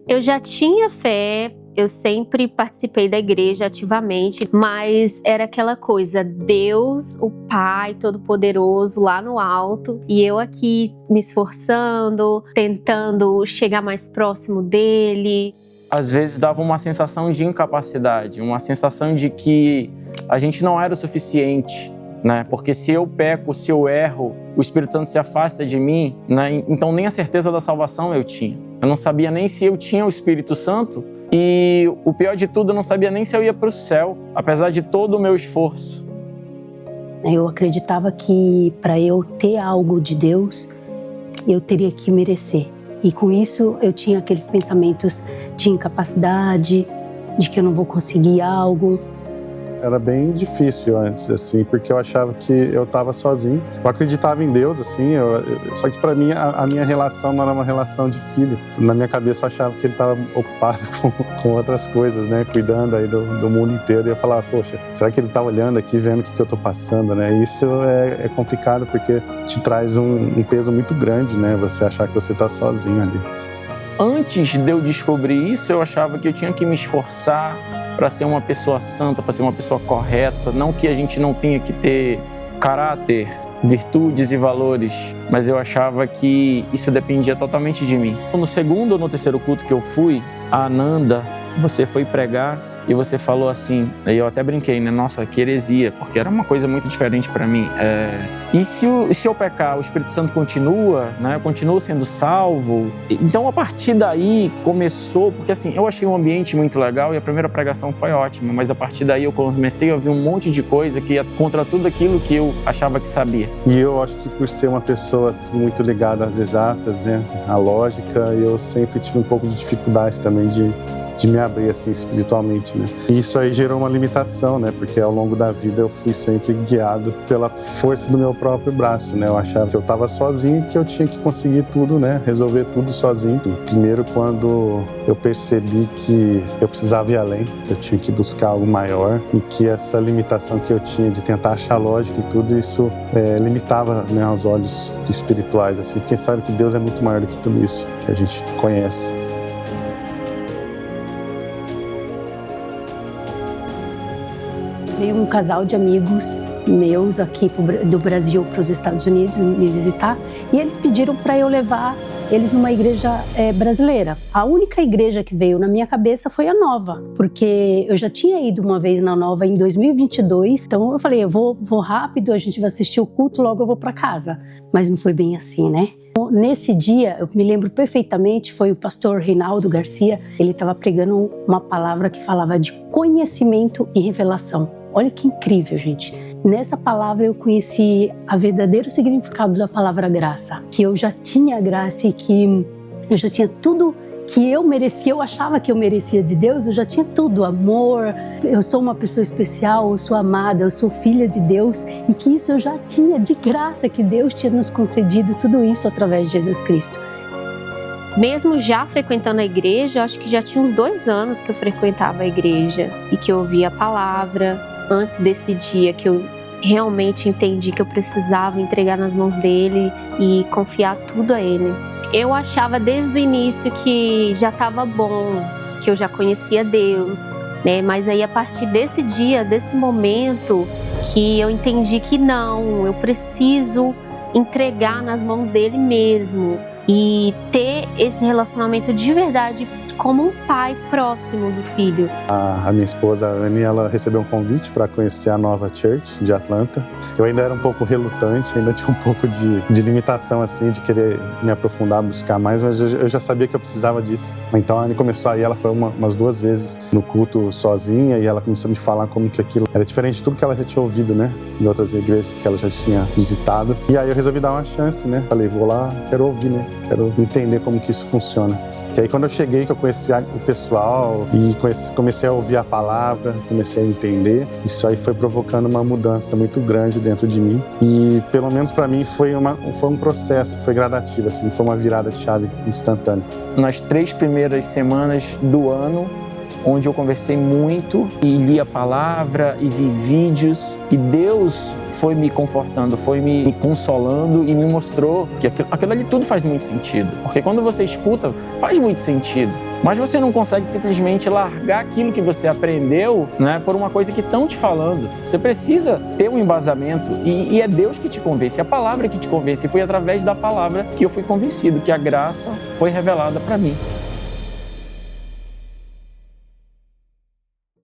Eu já tinha fé, eu sempre participei da igreja ativamente, mas era aquela coisa, Deus, o Pai Todo-Poderoso lá no alto, e eu aqui me esforçando, tentando chegar mais próximo dele. Às vezes dava uma sensação de incapacidade, uma sensação de que a gente não era o suficiente, né? Porque se eu peco, se eu erro, o Espírito Santo se afasta de mim, né? Então nem a certeza da salvação eu tinha. Eu não sabia nem se eu tinha o Espírito Santo e o pior de tudo, eu não sabia nem se eu ia para o céu, apesar de todo o meu esforço. Eu acreditava que para eu ter algo de Deus, eu teria que merecer. E com isso eu tinha aqueles pensamentos de incapacidade, de que eu não vou conseguir algo. Era bem difícil antes, assim, porque eu achava que eu estava sozinho. Eu acreditava em Deus, assim, só que para mim a minha relação não era uma relação de filho. Na minha cabeça eu achava que ele estava ocupado com outras coisas, né, cuidando aí do mundo inteiro. E eu falava, poxa, será que ele está olhando aqui, vendo o que eu estou passando, né? Isso é complicado porque te traz um peso muito grande, né, você achar que você está sozinho ali. Antes de eu descobrir isso, eu achava que eu tinha que me esforçar para ser uma pessoa santa, para ser uma pessoa correta. Não que a gente não tenha que ter caráter, virtudes e valores, mas eu achava que isso dependia totalmente de mim. No segundo ou no terceiro culto que eu fui, a Ananda, você foi pregar e você falou assim, e eu até brinquei, né? Nossa, que heresia, porque era uma coisa muito diferente para mim. E se eu pecar, o Espírito Santo continua, né? Eu continuo sendo salvo. Então, a partir daí, começou, porque assim, eu achei um ambiente muito legal e a primeira pregação foi ótima, mas a partir daí eu comecei a ouvir um monte de coisa que ia contra tudo aquilo que eu achava que sabia. E eu acho que por ser uma pessoa assim, muito ligada às exatas, né? À lógica, eu sempre tive um pouco de dificuldade também de me abrir assim espiritualmente, né? E isso aí gerou uma limitação, né? Porque ao longo da vida eu fui sempre guiado pela força do meu próprio braço, né? Eu achava que eu estava sozinho, que eu tinha que conseguir tudo, né? Resolver tudo sozinho. Primeiro, quando eu percebi que eu precisava ir além, que eu tinha que buscar algo maior e que essa limitação que eu tinha de tentar achar lógica e tudo isso limitava, né, aos olhos espirituais, assim. Porque a gente sabe que Deus é muito maior do que tudo isso que a gente conhece. Veio um casal de amigos meus aqui do Brasil para os Estados Unidos me visitar e eles pediram para eu levar eles numa igreja brasileira. A única igreja que veio na minha cabeça foi a Nova, porque eu já tinha ido uma vez na Nova em 2022, então eu falei, eu vou rápido, a gente vai assistir o culto, logo eu vou para casa. Mas não foi bem assim, né? Nesse dia, eu me lembro perfeitamente, foi o pastor Reinaldo Garcia, ele estava pregando uma palavra que falava de conhecimento e revelação. Olha que incrível, gente. Nessa palavra eu conheci o verdadeiro significado da palavra graça, que eu já tinha graça e que eu já tinha tudo que eu merecia, eu achava que eu merecia de Deus, eu já tinha tudo, amor, eu sou uma pessoa especial, eu sou amada, eu sou filha de Deus, e que isso eu já tinha de graça, que Deus tinha nos concedido tudo isso através de Jesus Cristo. Mesmo já frequentando a igreja, acho que já tinha uns 2 anos que eu frequentava a igreja e que eu ouvia a palavra. Antes desse dia que eu realmente entendi que eu precisava entregar nas mãos dele e confiar tudo a ele. Eu achava desde o início que já estava bom, que eu já conhecia Deus, né? Mas aí a partir desse dia, desse momento, que eu entendi que não, eu preciso entregar nas mãos dele mesmo e ter esse relacionamento de verdade como um pai próximo do filho. A minha esposa, a Anne, ela recebeu um convite para conhecer a Nova Church de Atlanta. Eu ainda era um pouco relutante, ainda tinha um pouco de limitação, assim, de querer me aprofundar, buscar mais, mas eu já sabia que eu precisava disso. Então a Anne começou a ir, ela foi umas 2 vezes no culto sozinha e ela começou a me falar como que aquilo era diferente de tudo que ela já tinha ouvido, né? Em outras igrejas que ela já tinha visitado. E aí eu resolvi dar uma chance, né? Falei, vou lá, quero ouvir, né? Quero entender como que isso funciona. E aí quando eu cheguei, que eu conheci o pessoal e comecei a ouvir a palavra, comecei a entender, isso aí foi provocando uma mudança muito grande dentro de mim. E pelo menos para mim foi um processo, foi gradativo, assim, foi uma virada de chave instantânea. Nas 3 primeiras semanas do ano, onde eu conversei muito e li a palavra e vi vídeos, e Deus foi me confortando, foi me consolando e me mostrou que aquilo ali tudo faz muito sentido. Porque quando você escuta, faz muito sentido. Mas você não consegue simplesmente largar aquilo que você aprendeu, né, por uma coisa que estão te falando. Você precisa ter um embasamento e é Deus que te convence, é a palavra que te convence. E foi através da palavra que eu fui convencido, que a graça foi revelada para mim.